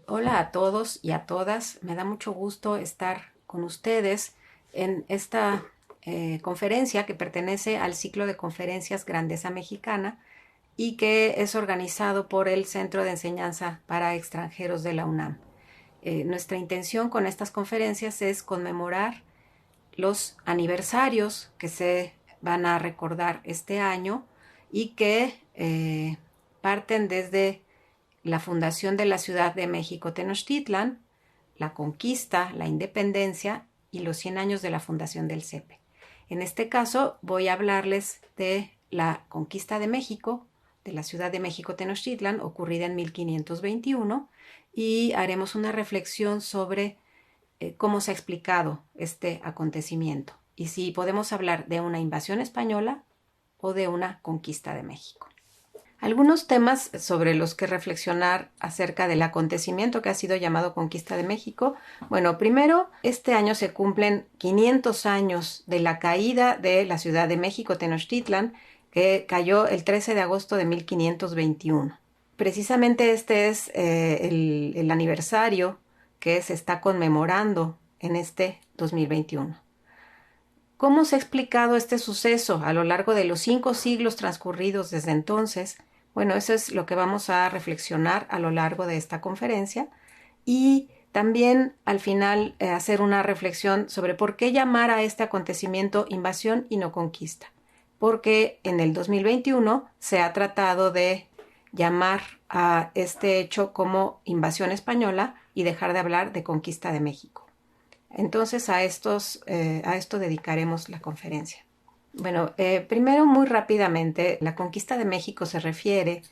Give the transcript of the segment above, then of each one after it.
Hola a todos y a todas. Me da mucho gusto estar con ustedes en esta conferencia que pertenece al ciclo de conferencias Grandeza Mexicana y que es organizado por el Centro de Enseñanza para Extranjeros de la UNAM. Nuestra intención con estas conferencias es conmemorar los aniversarios que se van a recordar este año y que parten desde la fundación de la Ciudad de México Tenochtitlan, la conquista, la independencia y los 100 años de la fundación del CEPE. En este caso voy a hablarles de la conquista de México, de la Ciudad de México Tenochtitlan, ocurrida en 1521, y haremos una reflexión sobre cómo se ha explicado este acontecimiento y si podemos hablar de una invasión española o de una conquista de México. Algunos temas sobre los que reflexionar acerca del acontecimiento que ha sido llamado Conquista de México. Bueno, primero, este año se cumplen 500 años de la caída de la Ciudad de México, Tenochtitlan, que cayó el 13 de agosto de 1521. Precisamente este es el aniversario que se está conmemorando en este 2021. ¿Cómo se ha explicado este suceso a lo largo de los 5 siglos transcurridos desde entonces? Bueno, eso es lo que vamos a reflexionar a lo largo de esta conferencia y también al final hacer una reflexión sobre por qué llamar a este acontecimiento invasión y no conquista. Porque en el 2021 se ha tratado de llamar a este hecho como invasión española y dejar de hablar de conquista de México. Entonces a esto dedicaremos la conferencia. Bueno, primero muy rápidamente, la conquista de México se refiere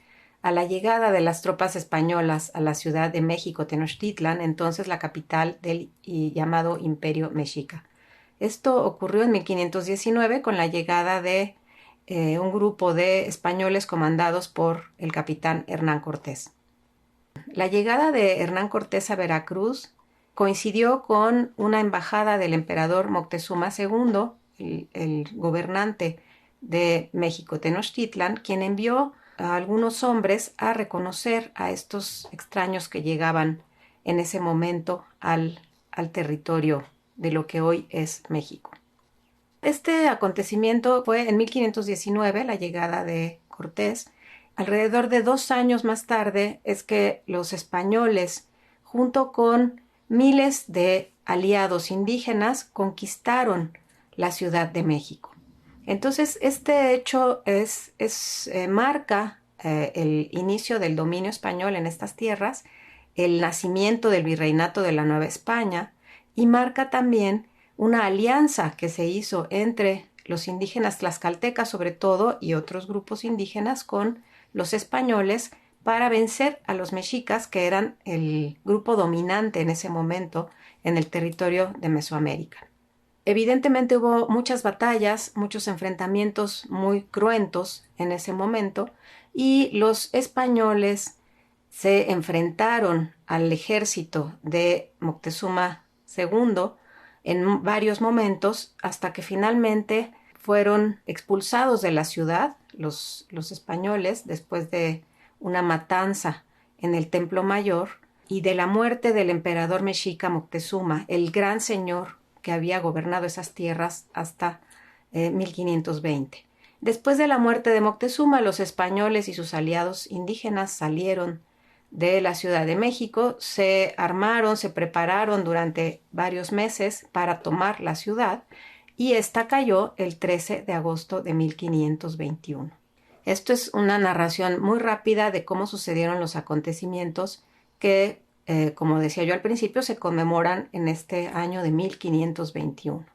a la llegada de las tropas españolas a la Ciudad de México Tenochtitlan, entonces la capital del llamado Imperio Mexica. Esto ocurrió en 1519 con la llegada de un grupo de españoles comandados por el capitán Hernán Cortés. La llegada de Hernán Cortés a Veracruz coincidió con una embajada del emperador Moctezuma II, el gobernante de México Tenochtitlan, quien envió a algunos hombres a reconocer a estos extraños que llegaban en ese momento al territorio de lo que hoy es México. Este acontecimiento fue en 1519, la llegada de Cortés. Alrededor de 2 años más tarde es que los españoles, junto con miles de aliados indígenas, conquistaron la Ciudad de México. Entonces, este hecho marca el inicio del dominio español en estas tierras, el nacimiento del virreinato de la Nueva España y marca también una alianza que se hizo entre los indígenas tlaxcaltecas sobre todo y otros grupos indígenas con los españoles para vencer a los mexicas, que eran el grupo dominante en ese momento en el territorio de Mesoamérica. Evidentemente hubo muchas batallas, muchos enfrentamientos muy cruentos en ese momento y los españoles se enfrentaron al ejército de Moctezuma II en varios momentos hasta que finalmente fueron expulsados de la ciudad los españoles después de una matanza en el Templo Mayor y de la muerte del emperador mexica Moctezuma, el gran señor que había gobernado esas tierras hasta 1520. Después de la muerte de Moctezuma, los españoles y sus aliados indígenas salieron de la Ciudad de México, se armaron, se prepararon durante varios meses para tomar la ciudad y esta cayó el 13 de agosto de 1521. Esto es una narración muy rápida de cómo sucedieron los acontecimientos que, como decía yo al principio, se conmemoran en este año de 1521.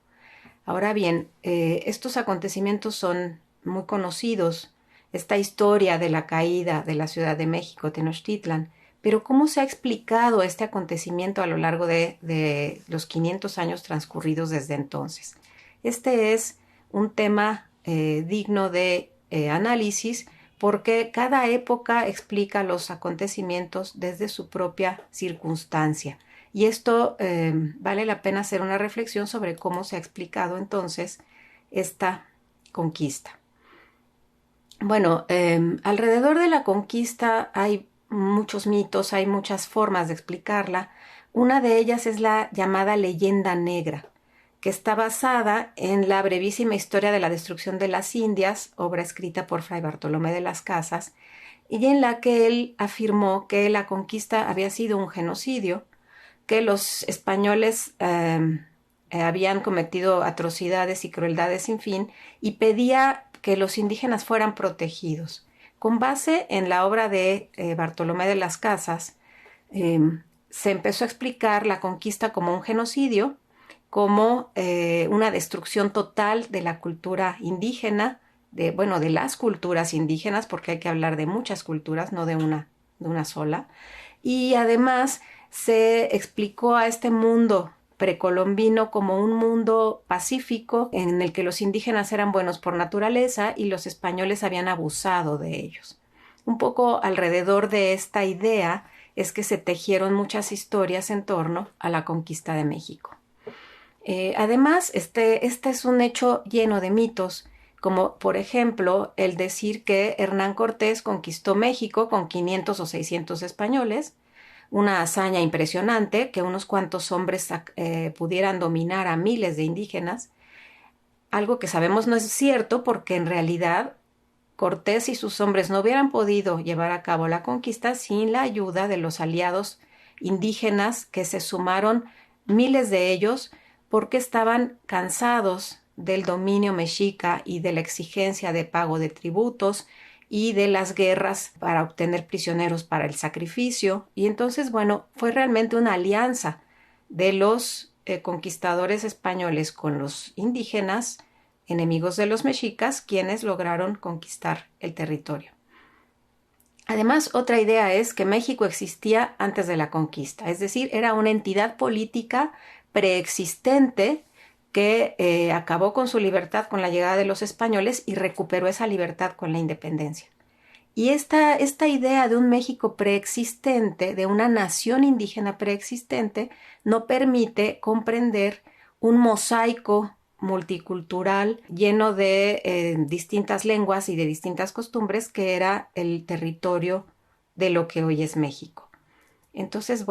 Ahora bien, estos acontecimientos son muy conocidos, esta historia de la caída de la Ciudad de México, Tenochtitlan, pero ¿cómo se ha explicado este acontecimiento a lo largo de los 500 años transcurridos desde entonces? Este es un tema digno de análisis porque cada época explica los acontecimientos desde su propia circunstancia. Y esto vale la pena hacer una reflexión sobre cómo se ha explicado entonces esta conquista. Bueno, alrededor de la conquista hay muchos mitos, hay muchas formas de explicarla. Una de ellas es la llamada leyenda negra, que está basada en la brevísima historia de la destrucción de las Indias, obra escrita por Fray Bartolomé de las Casas, y en la que él afirmó que la conquista había sido un genocidio, que los españoles habían cometido atrocidades y crueldades sin fin, y pedía que los indígenas fueran protegidos. Con base en la obra de Bartolomé de las Casas, se empezó a explicar la conquista como un genocidio, como una destrucción total de la cultura indígena, de las culturas indígenas, porque hay que hablar de muchas culturas, no de una sola. Y además se explicó a este mundo precolombino como un mundo pacífico en el que los indígenas eran buenos por naturaleza y los españoles habían abusado de ellos. Un poco alrededor de esta idea es que se tejieron muchas historias en torno a la conquista de México. Además, este es un hecho lleno de mitos, como por ejemplo el decir que Hernán Cortés conquistó México con 500 o 600 españoles, una hazaña impresionante, que unos cuantos hombres pudieran dominar a miles de indígenas, algo que sabemos no es cierto porque en realidad Cortés y sus hombres no hubieran podido llevar a cabo la conquista sin la ayuda de los aliados indígenas, que se sumaron miles de ellos porque estaban cansados del dominio mexica y de la exigencia de pago de tributos y de las guerras para obtener prisioneros para el sacrificio. Y entonces, fue realmente una alianza de los conquistadores españoles con los indígenas, enemigos de los mexicas, quienes lograron conquistar el territorio. Además, otra idea es que México existía antes de la conquista, es decir, era una entidad política preexistente que acabó con su libertad con la llegada de los españoles y recuperó esa libertad con la independencia. Y esta idea de un México preexistente, de una nación indígena preexistente, no permite comprender un mosaico multicultural lleno de distintas lenguas y de distintas costumbres, que era el territorio de lo que hoy es México. Entonces,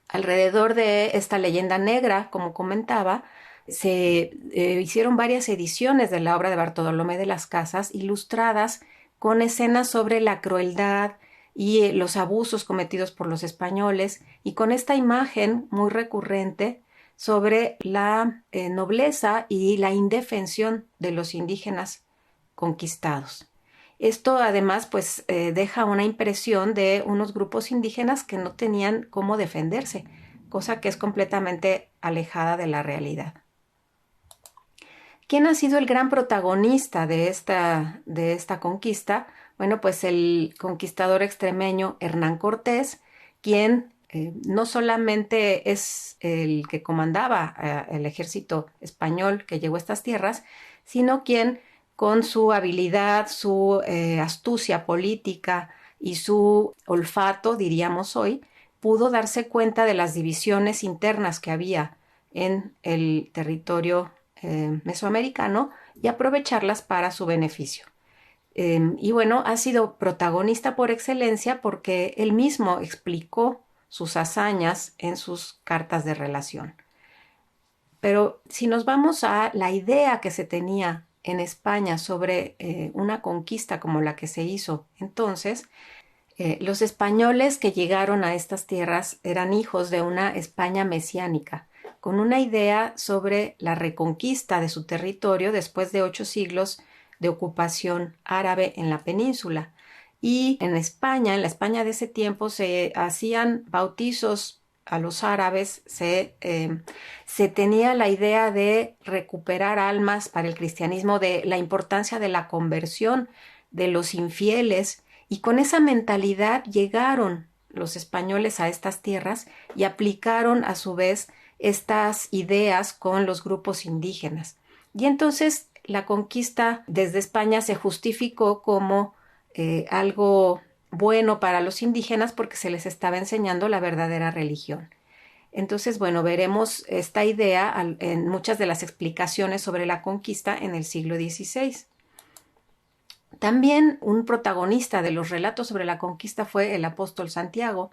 alrededor de esta leyenda negra, como comentaba, se hicieron varias ediciones de la obra de Bartolomé de las Casas, ilustradas con escenas sobre la crueldad y los abusos cometidos por los españoles, y con esta imagen muy recurrente sobre la nobleza y la indefensión de los indígenas conquistados. Esto además deja una impresión de unos grupos indígenas que no tenían cómo defenderse, cosa que es completamente alejada de la realidad. ¿Quién ha sido el gran protagonista de esta conquista? Pues el conquistador extremeño Hernán Cortés, quien no solamente es el que comandaba el ejército español que llegó a estas tierras, sino quien, con su habilidad, su astucia política y su olfato, diríamos hoy, pudo darse cuenta de las divisiones internas que había en el territorio mesoamericano y aprovecharlas para su beneficio. Ha sido protagonista por excelencia porque él mismo explicó sus hazañas en sus cartas de relación. Pero si nos vamos a la idea que se tenía en España sobre una conquista como la que se hizo entonces, los españoles que llegaron a estas tierras eran hijos de una España mesiánica, con una idea sobre la reconquista de su territorio después de 8 siglos de ocupación árabe en la península. Y en la España de ese tiempo, se hacían bautizos a los árabes, se tenía la idea de recuperar almas para el cristianismo, de la importancia de la conversión de los infieles, y con esa mentalidad llegaron los españoles a estas tierras y aplicaron a su vez estas ideas con los grupos indígenas. Y entonces la conquista desde España se justificó como algo bueno para los indígenas porque se les estaba enseñando la verdadera religión. Entonces, veremos esta idea en muchas de las explicaciones sobre la conquista en el siglo XVI. También un protagonista de los relatos sobre la conquista fue el apóstol Santiago,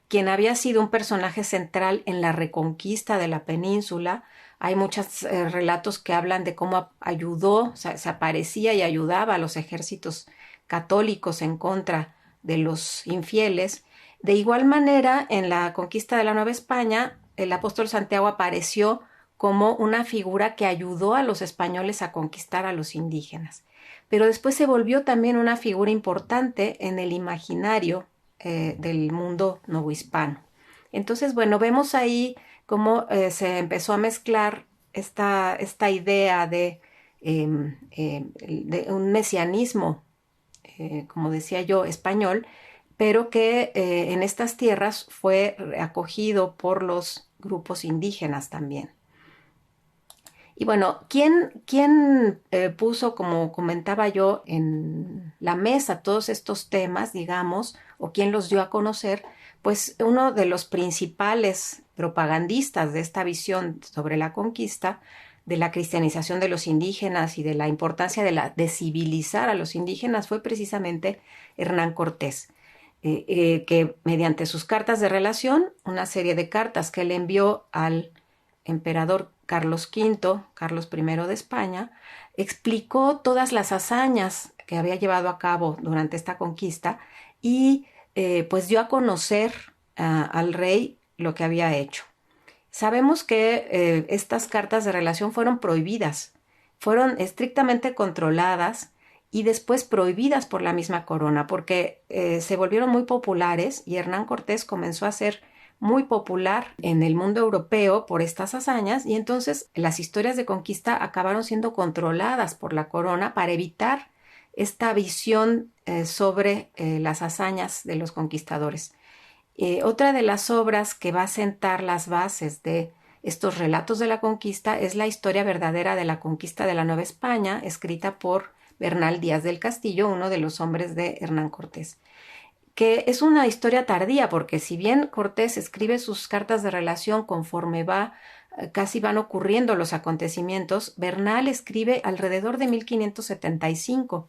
quien había sido un personaje central en la reconquista de la península. Hay muchos relatos que hablan de cómo ayudó, o sea, se aparecía y ayudaba a los ejércitos católicos en contra de los infieles. De igual manera, en la conquista de la Nueva España, el apóstol Santiago apareció como una figura que ayudó a los españoles a conquistar a los indígenas. Pero después se volvió también una figura importante en el imaginario del mundo novohispano. Entonces, bueno, vemos ahí cómo se empezó a mezclar esta idea de un mesianismo, como decía yo, español, pero que en estas tierras fue acogido por los grupos indígenas también. Y bueno, ¿quién puso, como comentaba yo, en la mesa todos estos temas, digamos, o quién los dio a conocer? Pues uno de los principales propagandistas de esta visión sobre la conquista, de la cristianización de los indígenas y de la importancia de civilizar a los indígenas fue precisamente Hernán Cortés. Que mediante sus cartas de relación, una serie de cartas que él envió al emperador Carlos V, Carlos I de España, explicó todas las hazañas que había llevado a cabo durante esta conquista y pues dio a conocer al rey lo que había hecho. Sabemos que estas cartas de relación fueron prohibidas, fueron estrictamente controladas y después prohibidas por la misma corona, porque se volvieron muy populares y Hernán Cortés comenzó a ser muy popular en el mundo europeo por estas hazañas y entonces las historias de conquista acabaron siendo controladas por la corona para evitar esta visión sobre las hazañas de los conquistadores. Otra de las obras que va a sentar las bases de estos relatos de la conquista es la historia verdadera de la conquista de la Nueva España, escrita por Bernal Díaz del Castillo, uno de los hombres de Hernán Cortés, que es una historia tardía, porque si bien Cortés escribe sus cartas de relación conforme casi van ocurriendo los acontecimientos, Bernal escribe alrededor de 1575.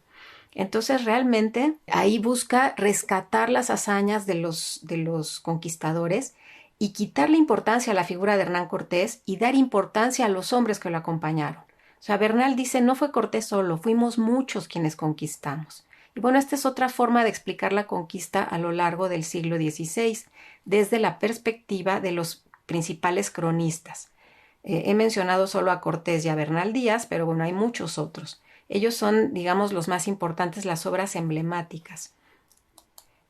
Entonces realmente ahí busca rescatar las hazañas de los conquistadores y quitarle importancia a la figura de Hernán Cortés y dar importancia a los hombres que lo acompañaron. O sea, Bernal dice, no fue Cortés solo, fuimos muchos quienes conquistamos. Y bueno, esta es otra forma de explicar la conquista a lo largo del siglo XVI, desde la perspectiva de los principales cronistas. He mencionado solo a Cortés y a Bernal Díaz, pero bueno, hay muchos otros. Ellos son, digamos, los más importantes, las obras emblemáticas.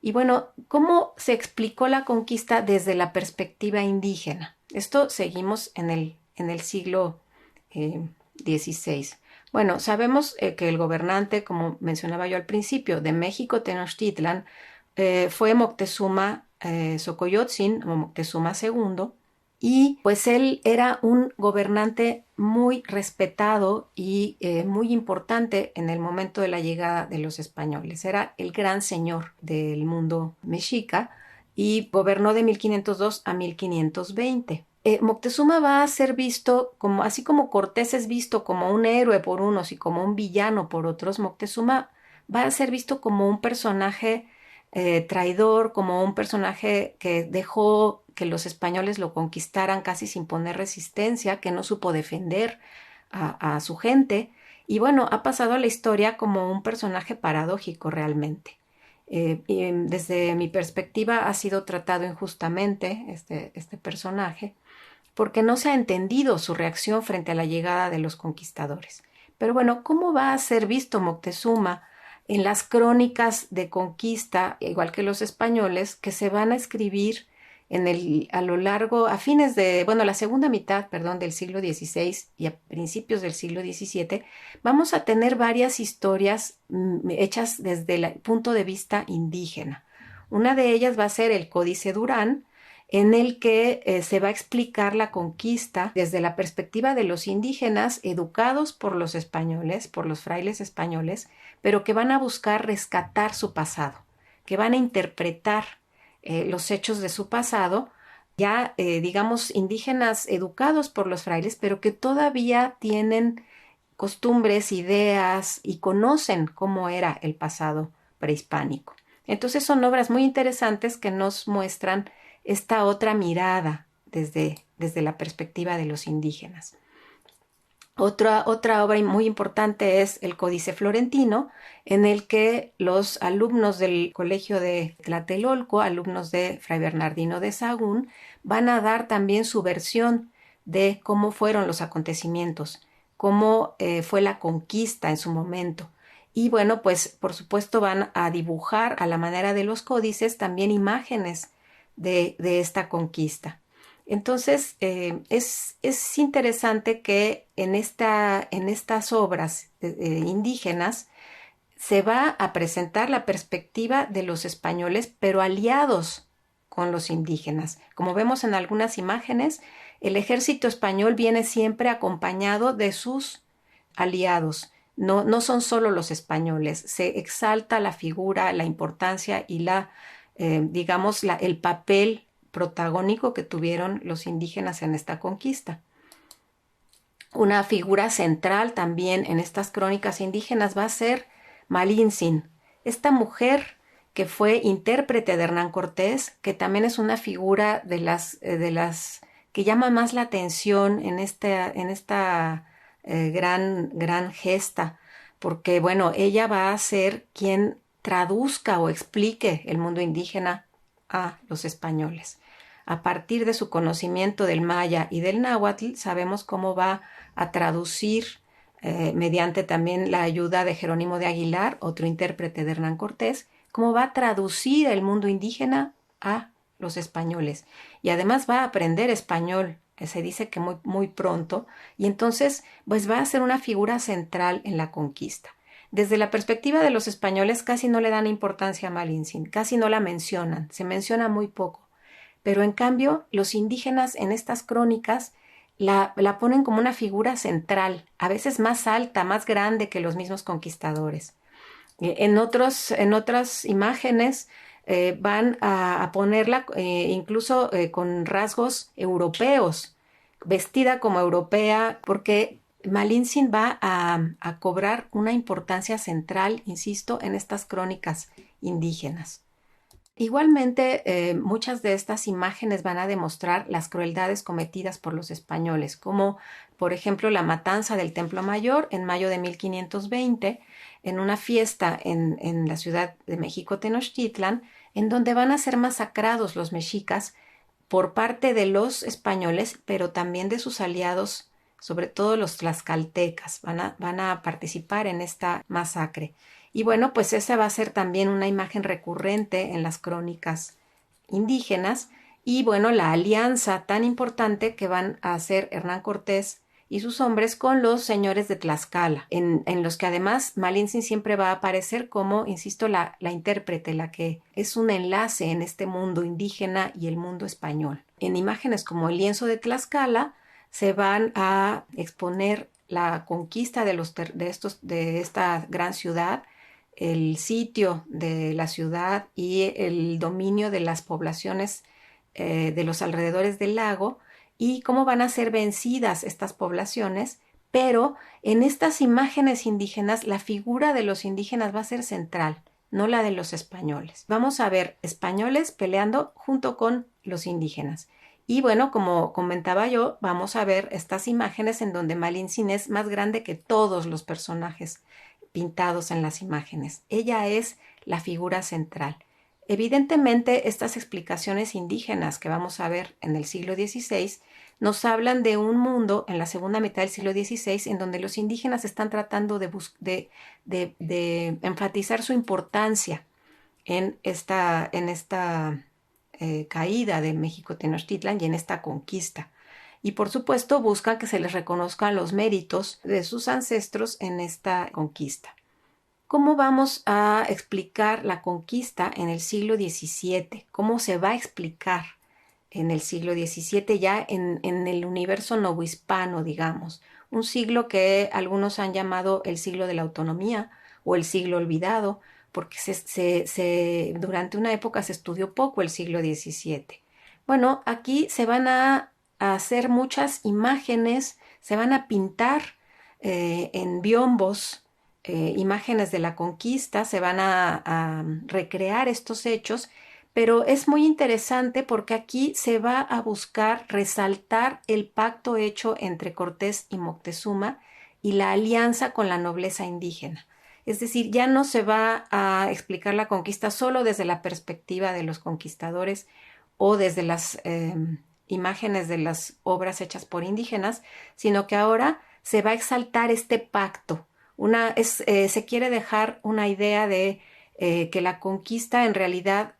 Y bueno, ¿cómo se explicó la conquista desde la perspectiva indígena? Esto seguimos en el siglo XVI. Bueno, sabemos que el gobernante, como mencionaba yo al principio, de México Tenochtitlan, fue Moctezuma Xocoyotzin, o Moctezuma II, y pues él era un gobernante muy respetado y muy importante en el momento de la llegada de los españoles. Era el gran señor del mundo mexica y gobernó de 1502 a 1520. Moctezuma va a ser visto como, así como Cortés es visto como un héroe por unos y como un villano por otros, Moctezuma va a ser visto como un personaje traidor, como un personaje que dejó que los españoles lo conquistaran casi sin poner resistencia, que no supo defender a su gente. Y bueno, ha pasado a la historia como un personaje paradójico realmente. Y desde mi perspectiva ha sido tratado injustamente este personaje porque no se ha entendido su reacción frente a la llegada de los conquistadores. Pero bueno, ¿cómo va a ser visto Moctezuma en las crónicas de conquista, igual que los españoles, que se van a escribir a lo largo, a fines de, bueno, la segunda mitad, perdón, del siglo XVI y a principios del siglo XVII, vamos a tener varias historias hechas desde el punto de vista indígena. Una de ellas va a ser el Códice Durán, en el que se va a explicar la conquista desde la perspectiva de los indígenas educados por los españoles, por los frailes españoles, pero que van a buscar rescatar su pasado, que van a interpretar los hechos de su pasado, digamos, indígenas educados por los frailes, pero que todavía tienen costumbres, ideas y conocen cómo era el pasado prehispánico. Entonces son obras muy interesantes que nos muestran esta otra mirada desde la perspectiva de los indígenas. Otra obra muy importante es el Códice Florentino, en el que los alumnos del Colegio de Tlatelolco, alumnos de Fray Bernardino de Sahagún, van a dar también su versión de cómo fueron los acontecimientos, cómo fue la conquista en su momento. Y bueno, pues por supuesto van a dibujar a la manera de los códices también imágenes de esta conquista. Entonces, es interesante que en estas obras indígenas se va a presentar la perspectiva de los españoles, pero aliados con los indígenas. Como vemos en algunas imágenes, el ejército español viene siempre acompañado de sus aliados. No son solo los españoles, se exalta la figura, la importancia y el papel protagónico que tuvieron los indígenas en esta conquista. Una figura central también en estas crónicas indígenas va a ser Malintzin, esta mujer que fue intérprete de Hernán Cortés, que también es una figura de las que llama más la atención en esta gran gesta, porque bueno, ella va a ser quien traduzca o explique el mundo indígena a los españoles. A partir de su conocimiento del maya y del náhuatl, sabemos cómo va a traducir mediante también la ayuda de Jerónimo de Aguilar, otro intérprete de Hernán Cortés, cómo va a traducir el mundo indígena a los españoles. Y además va a aprender español, se dice que muy pronto, y entonces pues va a ser una figura central en la conquista. Desde la perspectiva de los españoles casi no le dan importancia a Malintzin, casi no la mencionan, se menciona muy poco. Pero en cambio, los indígenas en estas crónicas la ponen como una figura central, a veces más alta, más grande que los mismos conquistadores. En otras imágenes van a ponerla incluso con rasgos europeos, vestida como europea, porque Malintzin va a cobrar una importancia central, insisto, en estas crónicas indígenas. Igualmente, muchas de estas imágenes van a demostrar las crueldades cometidas por los españoles, como por ejemplo la matanza del Templo Mayor en mayo de 1520, en una fiesta en la Ciudad de México, Tenochtitlan, en donde van a ser masacrados los mexicas por parte de los españoles, pero también de sus aliados, sobre todo los tlaxcaltecas, van a participar en esta masacre. Y bueno, pues esa va a ser también una imagen recurrente en las crónicas indígenas y bueno, la alianza tan importante que van a hacer Hernán Cortés y sus hombres con los señores de Tlaxcala, en los que además Malintzin siempre va a aparecer como, insisto, la intérprete, la que es un enlace en este mundo indígena y el mundo español. En imágenes como el lienzo de Tlaxcala se van a exponer la conquista de esta gran ciudad, el sitio de la ciudad y el dominio de las poblaciones de los alrededores del lago y cómo van a ser vencidas estas poblaciones, pero en estas imágenes indígenas la figura de los indígenas va a ser central, no la de los españoles. Vamos a ver españoles peleando junto con los indígenas. Y bueno, como comentaba yo, vamos a ver estas imágenes en donde Malintzin es más grande que todos los personajes pintados en las imágenes. Ella es la figura central. Evidentemente, estas explicaciones indígenas que vamos a ver en el siglo XVI nos hablan de un mundo en la segunda mitad del siglo XVI en donde los indígenas están tratando de enfatizar su importancia en esta caída de México Tenochtitlan y en esta conquista. Y por supuesto buscan que se les reconozcan los méritos de sus ancestros en esta conquista. ¿Cómo vamos a explicar la conquista en el siglo XVII? ¿Cómo se va a explicar en el siglo XVII ya en el universo novohispano, digamos? Un siglo que algunos han llamado el siglo de la autonomía o el siglo olvidado, porque durante una época se estudió poco el siglo XVII. Bueno, aquí se van a hacer muchas imágenes, se van a pintar en biombos, imágenes de la conquista, se van a recrear estos hechos, pero es muy interesante porque aquí se va a buscar resaltar el pacto hecho entre Cortés y Moctezuma y la alianza con la nobleza indígena. Es decir, ya no se va a explicar la conquista solo desde la perspectiva de los conquistadores o desde las imágenes de las obras hechas por indígenas, sino que ahora se va a exaltar este pacto. Se quiere dejar una idea de que la conquista en realidad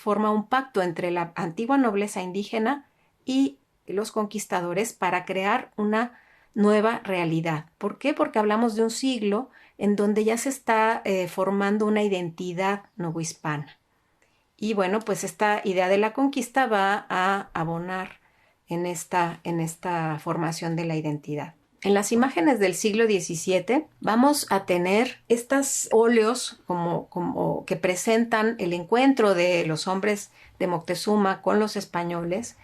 forma un pacto entre la antigua nobleza indígena y los conquistadores para crear una nueva realidad. ¿Por qué? Porque hablamos de un siglo en donde ya se está formando una identidad novohispana. Y bueno, pues esta idea de la conquista va a abonar en esta formación de la identidad. En las imágenes del siglo XVII vamos a tener estos óleos como que presentan el encuentro de los hombres de Moctezuma con los españoles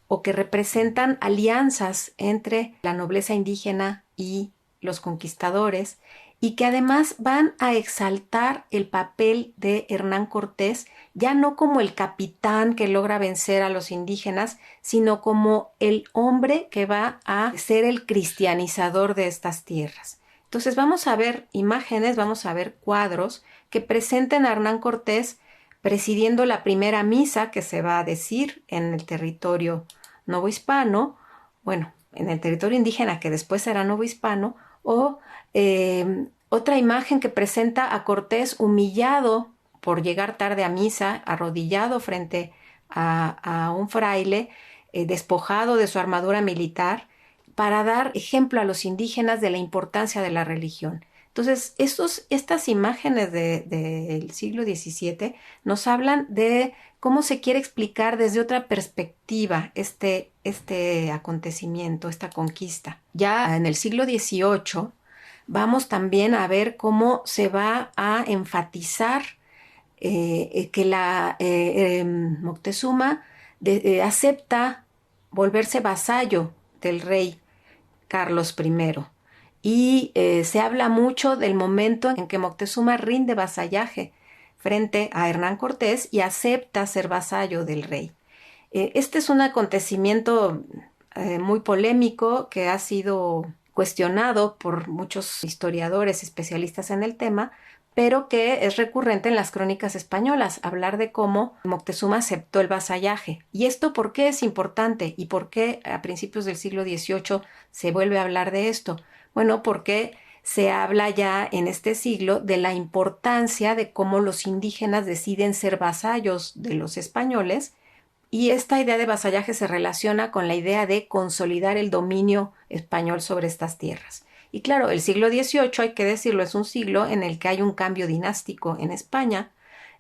o que representan alianzas entre la nobleza indígena y los conquistadores y que además van a exaltar el papel de Hernán Cortés, ya no como el capitán que logra vencer a los indígenas, sino como el hombre que va a ser el cristianizador de estas tierras. Entonces vamos a ver imágenes, vamos a ver cuadros que presenten a Hernán Cortés presidiendo la primera misa que se va a decir en el territorio novohispano, bueno, en el territorio indígena que después será novohispano, o otra imagen que presenta a Cortés humillado por llegar tarde a misa, arrodillado frente a un fraile, despojado de su armadura militar, para dar ejemplo a los indígenas de la importancia de la religión. Entonces, estas imágenes del siglo XVII nos hablan de cómo se quiere explicar desde otra perspectiva este acontecimiento, esta conquista. Ya en el siglo XVIII vamos también a ver cómo se va a enfatizar que Moctezuma acepta volverse vasallo del rey Carlos I. Y se habla mucho del momento en que Moctezuma rinde vasallaje frente a Hernán Cortés y acepta ser vasallo del rey. Este es un acontecimiento muy polémico que ha sido cuestionado por muchos historiadores especialistas en el tema, pero que es recurrente en las crónicas españolas, hablar de cómo Moctezuma aceptó el vasallaje. ¿Y esto por qué es importante? ¿Y por qué a principios del siglo XVIII se vuelve a hablar de esto? Bueno, porque se habla ya en este siglo de la importancia de cómo los indígenas deciden ser vasallos de los españoles, y esta idea de vasallaje se relaciona con la idea de consolidar el dominio español sobre estas tierras. Y claro, el siglo XVIII, hay que decirlo, es un siglo en el que hay un cambio dinástico en España,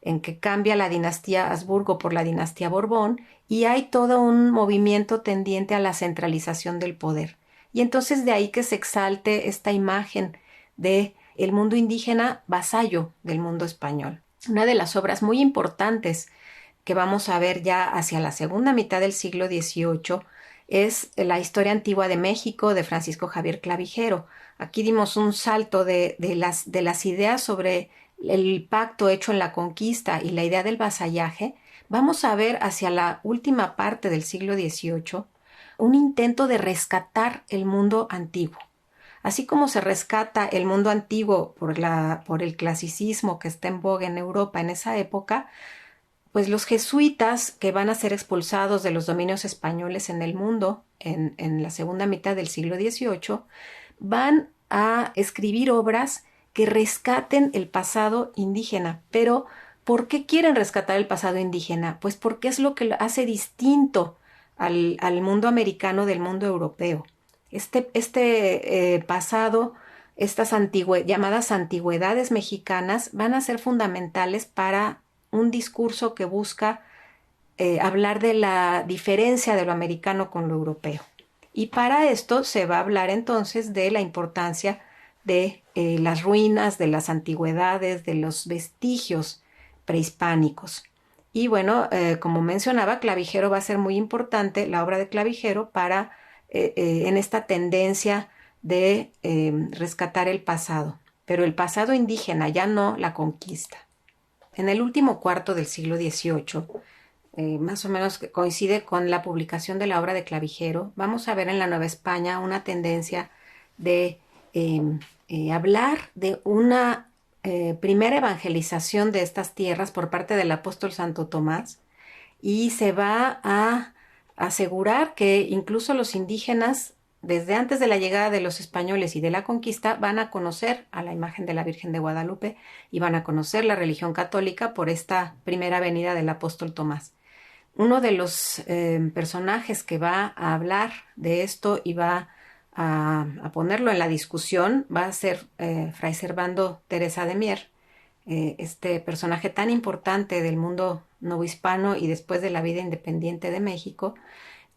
en que cambia la dinastía Habsburgo por la dinastía Borbón, y hay todo un movimiento tendiente a la centralización del poder. Y entonces de ahí que se exalte esta imagen de el mundo indígena vasallo del mundo español. Una de las obras muy importantes que vamos a ver ya hacia la segunda mitad del siglo XVIII es la Historia Antigua de México de Francisco Javier Clavijero. Aquí dimos un salto de las ideas sobre el pacto hecho en la conquista y la idea del vasallaje. Vamos a ver hacia la última parte del siglo XVIII un intento de rescatar el mundo antiguo. Así como se rescata el mundo antiguo por el clasicismo que está en boga en Europa en esa época, pues los jesuitas que van a ser expulsados de los dominios españoles en el mundo en la segunda mitad del siglo XVIII van a escribir obras que rescaten el pasado indígena. Pero, ¿por qué quieren rescatar el pasado indígena? Pues porque es lo que lo hace distinto al mundo americano del mundo europeo. Este pasado, estas llamadas antigüedades mexicanas van a ser fundamentales para un discurso que busca hablar de la diferencia de lo americano con lo europeo. Y para esto se va a hablar entonces de la importancia de las ruinas, de las antigüedades, de los vestigios prehispánicos. Y bueno, como mencionaba, Clavijero va a ser muy importante, la obra de Clavijero, en esta tendencia de rescatar el pasado, pero el pasado indígena, ya no la conquista. En el último cuarto del siglo XVIII, más o menos coincide con la publicación de la obra de Clavijero, vamos a ver en la Nueva España una tendencia de hablar de una primera evangelización de estas tierras por parte del apóstol Santo Tomás, y se va a asegurar que incluso los indígenas, desde antes de la llegada de los españoles y de la conquista, van a conocer a la imagen de la Virgen de Guadalupe y van a conocer la religión católica por esta primera venida del apóstol Tomás. Uno de los personajes que va a hablar de esto y va a ponerlo en la discusión va a ser Fray Servando Teresa de Mier, este personaje tan importante del mundo novohispano y después de la vida independiente de México,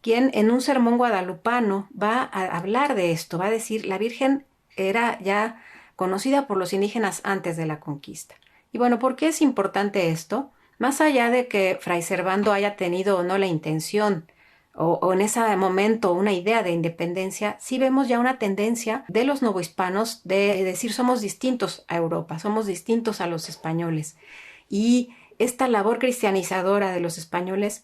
quien en un sermón guadalupano va a hablar de esto, va a decir, la Virgen era ya conocida por los indígenas antes de la conquista. Y bueno, ¿por qué es importante esto? Más allá de que Fray Servando haya tenido o no la intención o en ese momento una idea de independencia, sí vemos ya una tendencia de los novohispanos de decir somos distintos a Europa, somos distintos a los españoles. Y esta labor cristianizadora de los españoles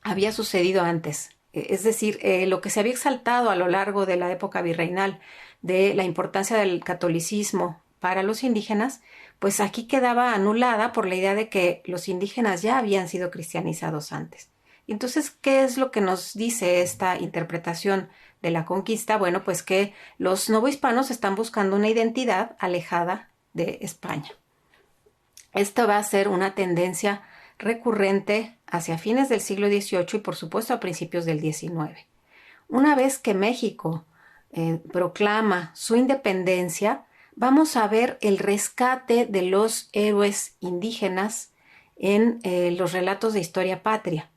había sucedido antes. Es decir, lo que se había exaltado a lo largo de la época virreinal de la importancia del catolicismo para los indígenas, pues aquí quedaba anulada por la idea de que los indígenas ya habían sido cristianizados antes. Entonces, ¿qué es lo que nos dice esta interpretación de la conquista? Bueno, pues que los novohispanos están buscando una identidad alejada de España. Esta va a ser una tendencia recurrente hacia fines del siglo XVIII y por supuesto a principios del XIX. Una vez que México proclama su independencia, vamos a ver el rescate de los héroes indígenas en los relatos de historia patria.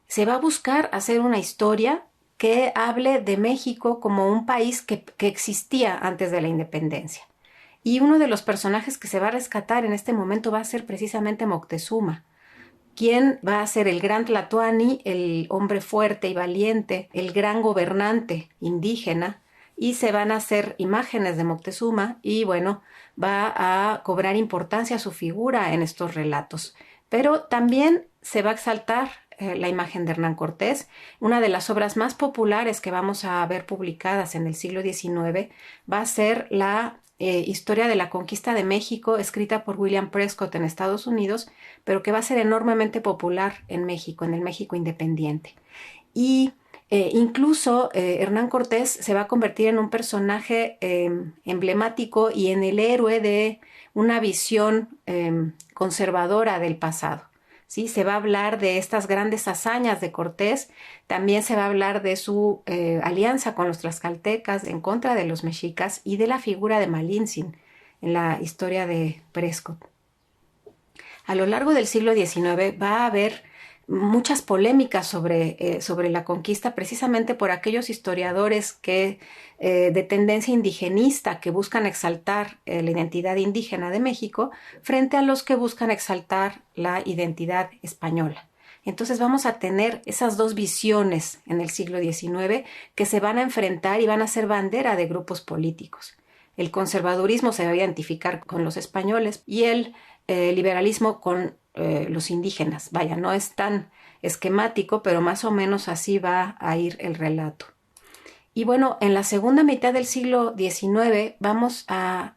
Se va a buscar hacer una historia que hable de México como un país que existía antes de la independencia. Y uno de los personajes que se va a rescatar en este momento va a ser precisamente Moctezuma, quien va a ser el gran Tlatoani, el hombre fuerte y valiente, el gran gobernante indígena, y se van a hacer imágenes de Moctezuma y bueno, va a cobrar importancia su figura en estos relatos. Pero también se va a exaltar la imagen de Hernán Cortés. Una de las obras más populares que vamos a ver publicadas en el siglo XIX va a ser la Historia de la Conquista de México, escrita por William Prescott en Estados Unidos, pero que va a ser enormemente popular en México, en el México independiente. Y incluso Hernán Cortés se va a convertir en un personaje emblemático y en el héroe de una visión conservadora del pasado. ¿Sí? Se va a hablar de estas grandes hazañas de Cortés, también se va a hablar de su alianza con los tlaxcaltecas en contra de los mexicas y de la figura de Malintzin en la historia de Prescott. A lo largo del siglo XIX va a haber muchas polémicas sobre la conquista, precisamente por aquellos historiadores que de tendencia indigenista que buscan exaltar la identidad indígena de México frente a los que buscan exaltar la identidad española. Entonces vamos a tener esas dos visiones en el siglo XIX que se van a enfrentar y van a ser bandera de grupos políticos. El conservadurismo se va a identificar con los españoles y el liberalismo con los indígenas. Vaya, no es tan esquemático, pero más o menos así va a ir el relato. Y bueno, en la segunda mitad del siglo XIX vamos a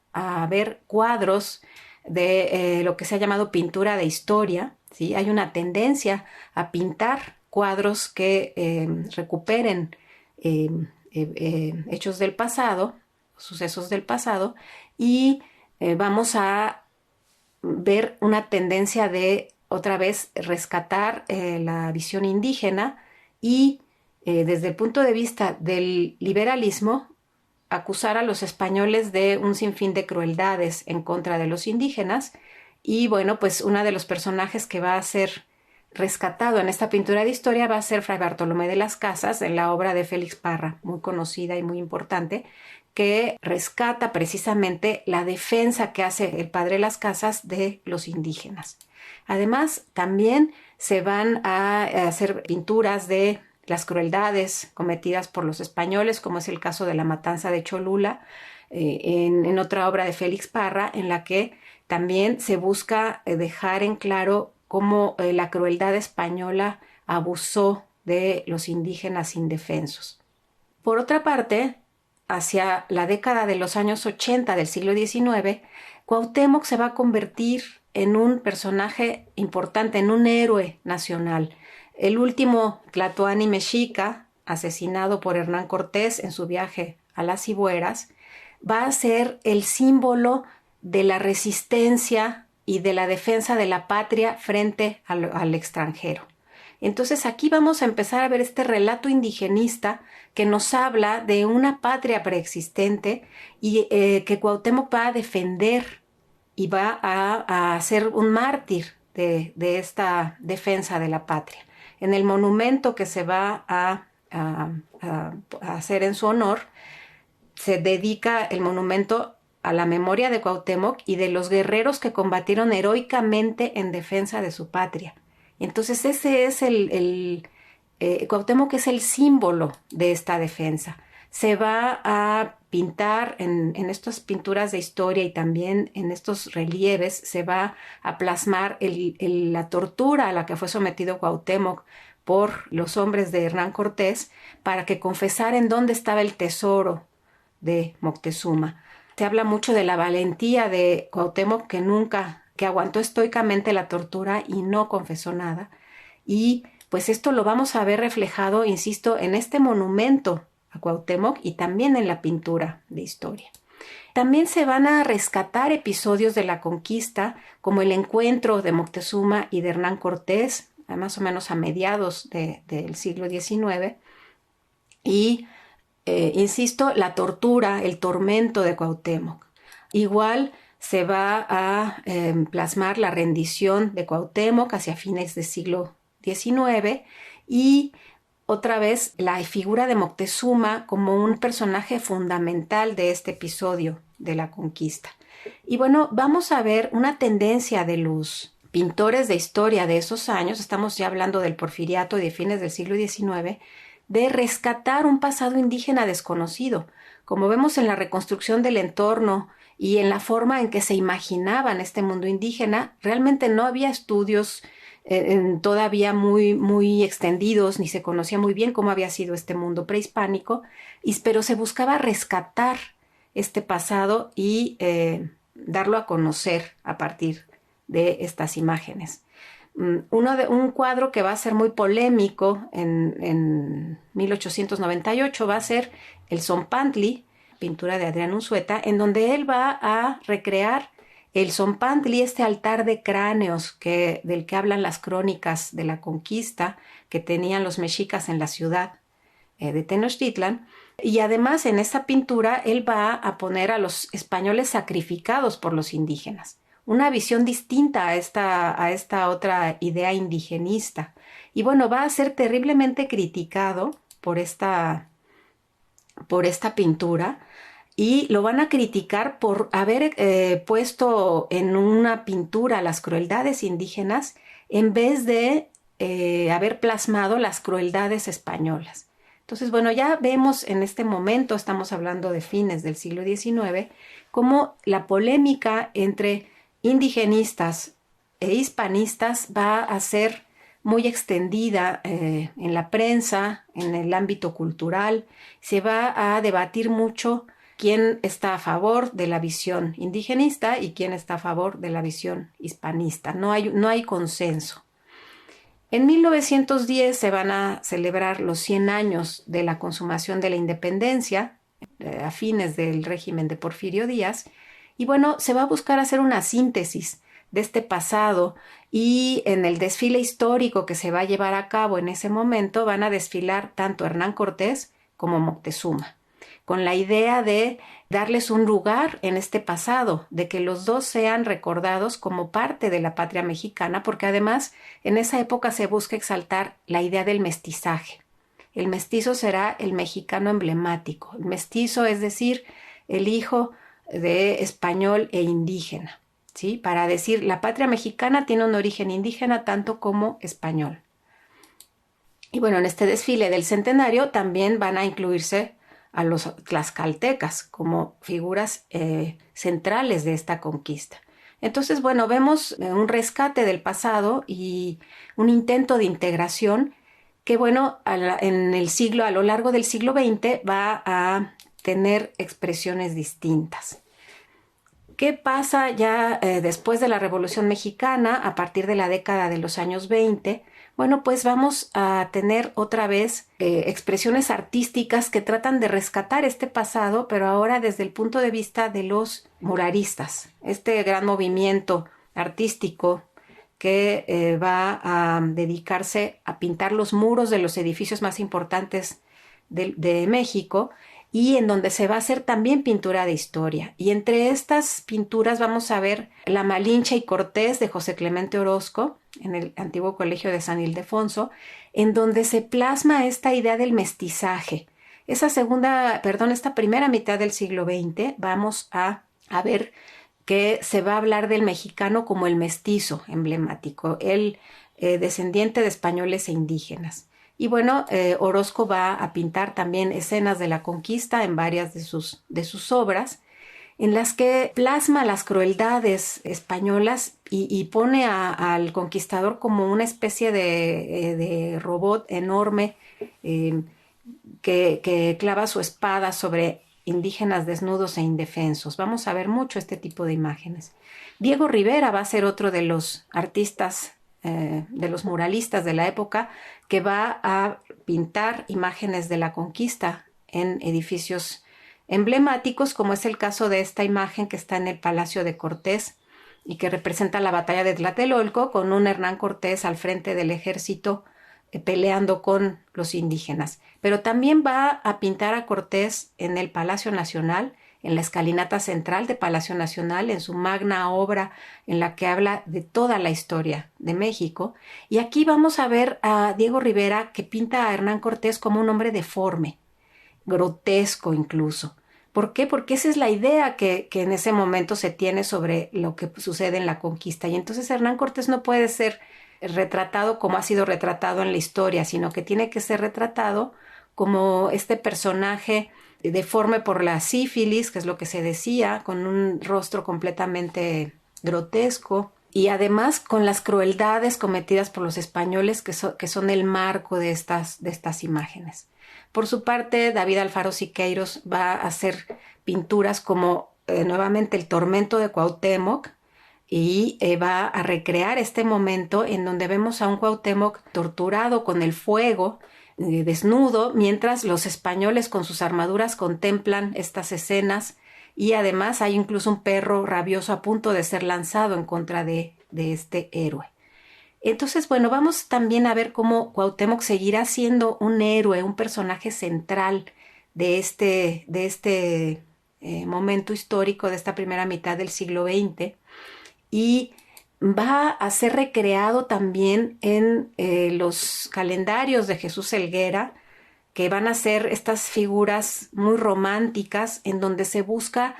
ver cuadros de lo que se ha llamado pintura de historia, ¿sí? Hay una tendencia a pintar cuadros que recuperen hechos del pasado, sucesos del pasado, y vamos a ver una tendencia de otra vez rescatar la visión indígena y desde el punto de vista del liberalismo acusar a los españoles de un sinfín de crueldades en contra de los indígenas. Y bueno, pues uno de los personajes que va a ser rescatado en esta pintura de historia va a ser Fray Bartolomé de las Casas en la obra de Félix Parra, muy conocida y muy importante, que rescata precisamente la defensa que hace el padre Las Casas de los indígenas. Además, también se van a hacer pinturas de las crueldades cometidas por los españoles, como es el caso de la matanza de Cholula, en otra obra de Félix Parra, en la que también se busca dejar en claro cómo la crueldad española abusó de los indígenas indefensos. Por otra parte, hacia la década de los años 80 del siglo XIX, Cuauhtémoc se va a convertir en un personaje importante, en un héroe nacional. El último tlatoani mexica, asesinado por Hernán Cortés en su viaje a las Cibueras, va a ser el símbolo de la resistencia y de la defensa de la patria frente al extranjero. Entonces aquí vamos a empezar a ver este relato indigenista que nos habla de una patria preexistente y que Cuauhtémoc va a defender y va a ser un mártir de esta defensa de la patria. En el monumento que se va a hacer en su honor, se dedica el monumento a la memoria de Cuauhtémoc y de los guerreros que combatieron heroicamente en defensa de su patria. Entonces ese es Cuauhtémoc es el símbolo de esta defensa. Se va a pintar en estas pinturas de historia y también en estos relieves, se va a plasmar la tortura a la que fue sometido Cuauhtémoc por los hombres de Hernán Cortés para que confesara en dónde estaba el tesoro de Moctezuma. Se habla mucho de la valentía de Cuauhtémoc que aguantó estoicamente la tortura y no confesó nada. Y pues esto lo vamos a ver reflejado, insisto, en este monumento a Cuauhtémoc y también en la pintura de historia. También se van a rescatar episodios de la conquista, como el encuentro de Moctezuma y de Hernán Cortés, más o menos a mediados del siglo XIX, y insisto, la tortura, el tormento de Cuauhtémoc. Igual se va a plasmar la rendición de Cuauhtémoc hacia fines del siglo XIX y otra vez la figura de Moctezuma como un personaje fundamental de este episodio de la conquista. Y bueno, vamos a ver una tendencia de los pintores de historia de esos años, estamos ya hablando del Porfiriato y de fines del siglo XIX, de rescatar un pasado indígena desconocido. Como vemos en la reconstrucción del entorno y en la forma en que se imaginaban este mundo indígena, realmente no había estudios todavía muy extendidos, ni se conocía muy bien cómo había sido este mundo prehispánico, pero se buscaba rescatar este pasado y darlo a conocer a partir de estas imágenes. Un cuadro que va a ser muy polémico en 1898 va a ser el Zompantli, pintura de Adrián Unzueta, en donde él va a recrear el Zompantli, este altar de cráneos del que hablan las crónicas de la conquista que tenían los mexicas en la ciudad de Tenochtitlan. Y además en esta pintura él va a poner a los españoles sacrificados por los indígenas. Una visión distinta a esta otra idea indigenista. Y bueno, va a ser terriblemente criticado por esta pintura y lo van a criticar por haber puesto en una pintura las crueldades indígenas en vez de haber plasmado las crueldades españolas. Entonces, bueno, ya vemos en este momento, estamos hablando de fines del siglo XIX, cómo la polémica entre indigenistas e hispanistas va a ser muy extendida en la prensa, en el ámbito cultural. Se va a debatir mucho quién está a favor de la visión indigenista y quién está a favor de la visión hispanista. No hay consenso. En 1910 se van a celebrar los 100 años de la consumación de la independencia, a fines del régimen de Porfirio Díaz, y bueno, se va a buscar hacer una síntesis de este pasado y en el desfile histórico que se va a llevar a cabo en ese momento van a desfilar tanto Hernán Cortés como Moctezuma, con la idea de darles un lugar en este pasado, de que los dos sean recordados como parte de la patria mexicana, porque además en esa época se busca exaltar la idea del mestizaje. El mestizo será el mexicano emblemático, el mestizo es decir, el hijo de español e indígena, ¿sí? Para decir, la patria mexicana tiene un origen indígena tanto como español. Y bueno, en este desfile del centenario también van a incluirse a los tlaxcaltecas como figuras centrales de esta conquista. Entonces, bueno, vemos un rescate del pasado y un intento de integración que, bueno, a lo largo del siglo XX va a tener expresiones distintas. ¿Qué pasa ya después de la Revolución Mexicana, a partir de la década de los años 20? Bueno, pues vamos a tener otra vez expresiones artísticas que tratan de rescatar este pasado, pero ahora desde el punto de vista de los muralistas. Este gran movimiento artístico que va a dedicarse a pintar los muros de los edificios más importantes de México, y en donde se va a hacer también pintura de historia. Y entre estas pinturas vamos a ver La Malinche y Cortés de José Clemente Orozco, en el antiguo Colegio de San Ildefonso, en donde se plasma esta idea del mestizaje. Esta primera mitad del siglo XX vamos a ver que se va a hablar del mexicano como el mestizo emblemático, el descendiente de españoles e indígenas. Y bueno, Orozco va a pintar también escenas de la conquista en varias de sus obras, en las que plasma las crueldades españolas y pone al conquistador como una especie de robot enorme que clava su espada sobre indígenas desnudos e indefensos. Vamos a ver mucho este tipo de imágenes. Diego Rivera va a ser otro de los artistas, de los muralistas de la época, que va a pintar imágenes de la conquista en edificios emblemáticos, como es el caso de esta imagen que está en el Palacio de Cortés y que representa la batalla de Tlatelolco, con un Hernán Cortés al frente del ejército peleando con los indígenas. Pero también va a pintar a Cortés en el Palacio Nacional, en la escalinata central de Palacio Nacional, en su magna obra en la que habla de toda la historia de México. Y aquí vamos a ver a Diego Rivera, que pinta a Hernán Cortés como un hombre deforme, grotesco incluso. ¿Por qué? Porque esa es la idea que en ese momento se tiene sobre lo que sucede en la conquista. Y entonces Hernán Cortés no puede ser retratado como ha sido retratado en la historia, sino que tiene que ser retratado como este personaje deforme por la sífilis, que es lo que se decía, con un rostro completamente grotesco, y además con las crueldades cometidas por los españoles que son el marco de estas imágenes. Por su parte, David Alfaro Siqueiros va a hacer pinturas como nuevamente el tormento de Cuauhtémoc, y va a recrear este momento en donde vemos a un Cuauhtémoc torturado con el fuego, desnudo, mientras los españoles con sus armaduras contemplan estas escenas, y además hay incluso un perro rabioso a punto de ser lanzado en contra de este héroe. Entonces, bueno, vamos también a ver cómo Cuauhtémoc seguirá siendo un héroe, un personaje central de este momento histórico, de esta primera mitad del siglo XX, y va a ser recreado también en los calendarios de Jesús Helguera, que van a ser estas figuras muy románticas en donde se busca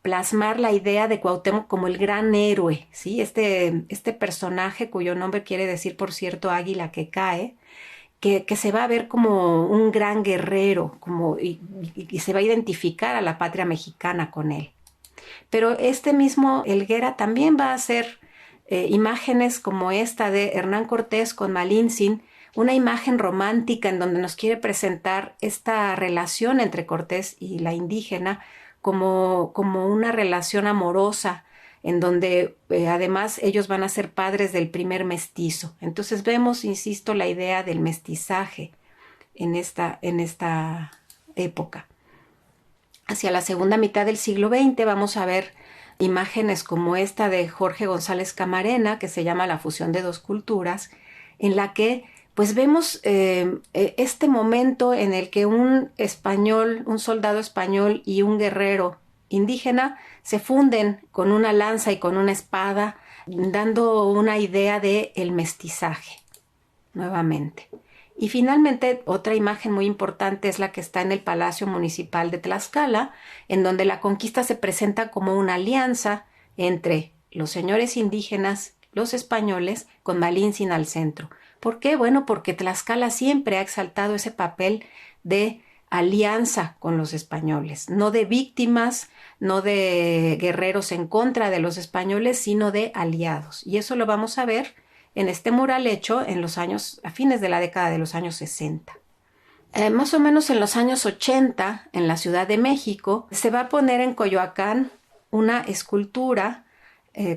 plasmar la idea de Cuauhtémoc como el gran héroe, ¿sí? Este personaje cuyo nombre quiere decir, por cierto, águila que cae, que se va a ver como un gran guerrero, y se va a identificar a la patria mexicana con él. Pero este mismo Helguera también va a hacer imágenes como esta de Hernán Cortés con Malintzin, una imagen romántica en donde nos quiere presentar esta relación entre Cortés y la indígena como una relación amorosa, en donde además ellos van a ser padres del primer mestizo. Entonces vemos, insisto, la idea del mestizaje en esta época. Hacia la segunda mitad del siglo XX vamos a ver imágenes como esta de Jorge González Camarena, que se llama La fusión de dos culturas, en la que pues vemos este momento en el que un soldado español y un guerrero indígena se funden con una lanza y con una espada, dando una idea de el mestizaje nuevamente. Y finalmente, otra imagen muy importante es la que está en el Palacio Municipal de Tlaxcala, en donde la conquista se presenta como una alianza entre los señores indígenas, los españoles, con Malintzin al centro. ¿Por qué? Bueno, porque Tlaxcala siempre ha exaltado ese papel de alianza con los españoles, no de víctimas, no de guerreros en contra de los españoles, sino de aliados. Y eso lo vamos a ver en este mural hecho a fines de la década de los años 60. Más o menos en los años 80, en la Ciudad de México, se va a poner en Coyoacán una escultura.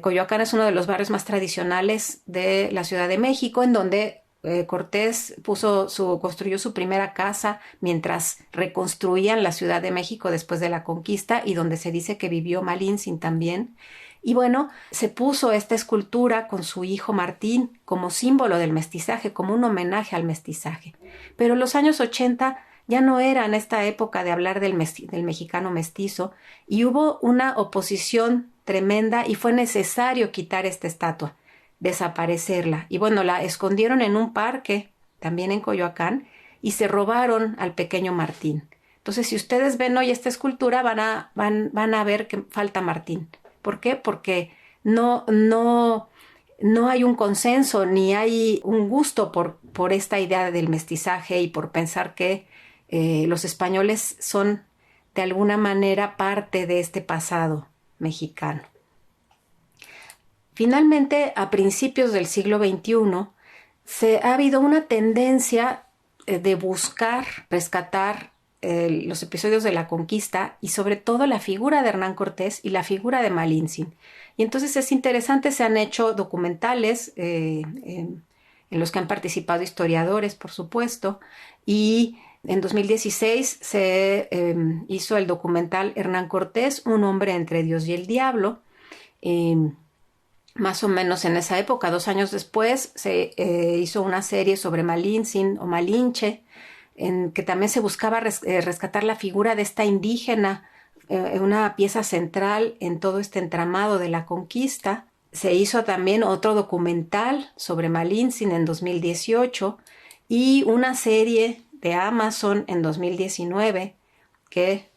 Coyoacán es uno de los barrios más tradicionales de la Ciudad de México, en donde Cortés construyó su primera casa mientras reconstruían la Ciudad de México después de la conquista, y donde se dice que vivió Malintzin también. Y bueno, se puso esta escultura con su hijo Martín como símbolo del mestizaje, como un homenaje al mestizaje. Pero los años 80 ya no eran esta época de hablar del mexicano mestizo, y hubo una oposición tremenda y fue necesario quitar esta estatua, desaparecerla. Y bueno, la escondieron en un parque, también en Coyoacán, y se robaron al pequeño Martín. Entonces, si ustedes ven hoy esta escultura, van a ver que falta Martín. ¿Por qué? Porque no hay un consenso ni hay un gusto por esta idea del mestizaje y por pensar que los españoles son de alguna manera parte de este pasado mexicano. Finalmente, a principios del siglo XXI, ha habido una tendencia de buscar rescatar los episodios de la conquista, y sobre todo la figura de Hernán Cortés y la figura de Malintzin. Y entonces es interesante, se han hecho documentales en los que han participado historiadores, por supuesto, y en 2016 se hizo el documental Hernán Cortés, un hombre entre Dios y el diablo. Más o menos en esa época, 2 años después, se hizo una serie sobre Malintzin o Malinche, en que también se buscaba rescatar la figura de esta indígena, una pieza central en todo este entramado de la conquista. Se hizo también otro documental sobre Malintzin en 2018 y una serie de Amazon en 2019 que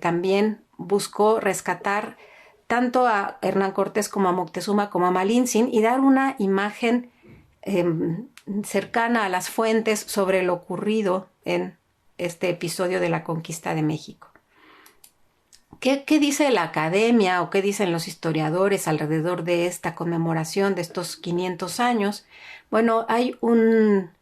también buscó rescatar tanto a Hernán Cortés como a Moctezuma como a Malintzin y dar una imagen cercana a las fuentes sobre lo ocurrido en este episodio de la conquista de México. ¿Qué dice la academia o qué dicen los historiadores alrededor de esta conmemoración de estos 500 años? Bueno, hay un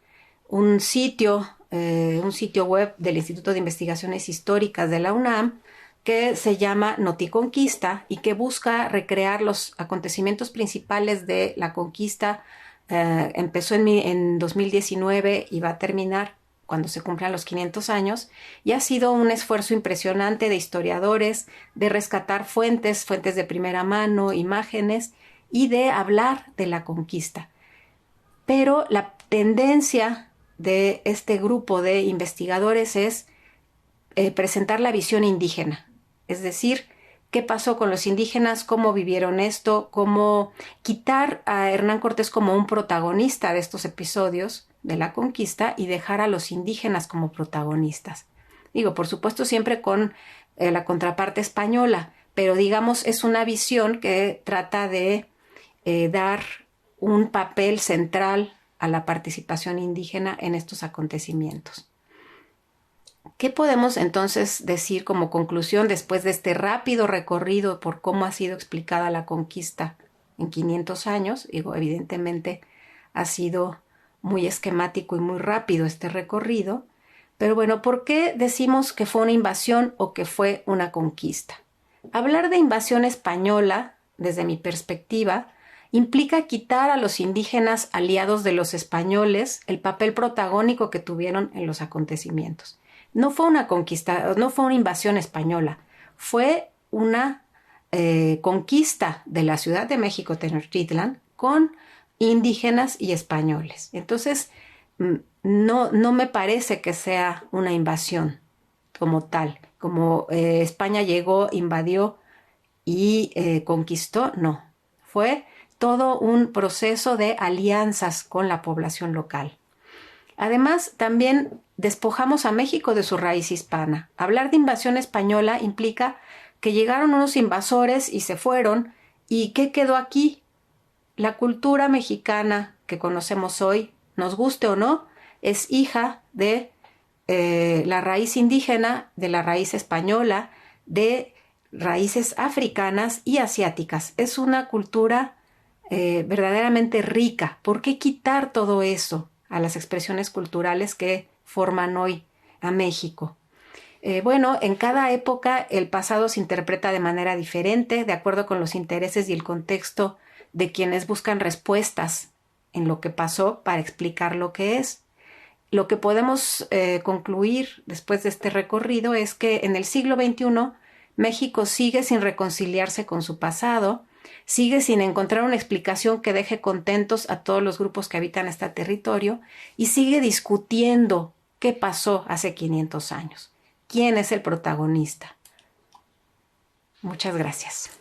sitio web del Instituto de Investigaciones Históricas de la UNAM que se llama Noticonquista y que busca recrear los acontecimientos principales de la conquista. Empezó en 2019 y va a terminar cuando se cumplan los 500 años, y ha sido un esfuerzo impresionante de historiadores de rescatar fuentes de primera mano, imágenes, y de hablar de la conquista. Pero la tendencia de este grupo de investigadores es presentar la visión indígena, es decir, qué pasó con los indígenas, cómo vivieron esto, cómo quitar a Hernán Cortés como un protagonista de estos episodios de la conquista y dejar a los indígenas como protagonistas. Digo, por supuesto, siempre con la contraparte española, pero digamos es una visión que trata de dar un papel central a la participación indígena en estos acontecimientos. ¿Qué podemos entonces decir como conclusión después de este rápido recorrido por cómo ha sido explicada la conquista en 500 años? Digo, evidentemente ha sido muy esquemático y muy rápido este recorrido, pero bueno, ¿por qué decimos que fue una invasión o que fue una conquista? Hablar de invasión española, desde mi perspectiva, implica quitar a los indígenas aliados de los españoles el papel protagónico que tuvieron en los acontecimientos. No fue una conquista, no fue una invasión española, fue una conquista de la Ciudad de México, Tenochtitlan, con indígenas y españoles. Entonces, no me parece que sea una invasión como tal, como España llegó, invadió y conquistó, no. Fue todo un proceso de alianzas con la población local. Además, también despojamos a México de su raíz hispana. Hablar de invasión española implica que llegaron unos invasores y se fueron, ¿y qué quedó aquí? la cultura mexicana que conocemos hoy, nos guste o no, es hija de la raíz indígena, de la raíz española, de raíces africanas y asiáticas. Es una cultura verdaderamente rica. ¿Por qué quitar todo eso a las expresiones culturales que forman hoy a México? Bueno, en cada época el pasado se interpreta de manera diferente, de acuerdo con los intereses y el contexto de quienes buscan respuestas en lo que pasó para explicar lo que es. Lo que podemos concluir después de este recorrido es que en el siglo XXI México sigue sin reconciliarse con su pasado, sigue sin encontrar una explicación que deje contentos a todos los grupos que habitan este territorio y sigue discutiendo qué pasó hace 500 años. ¿Quién es el protagonista? Muchas gracias.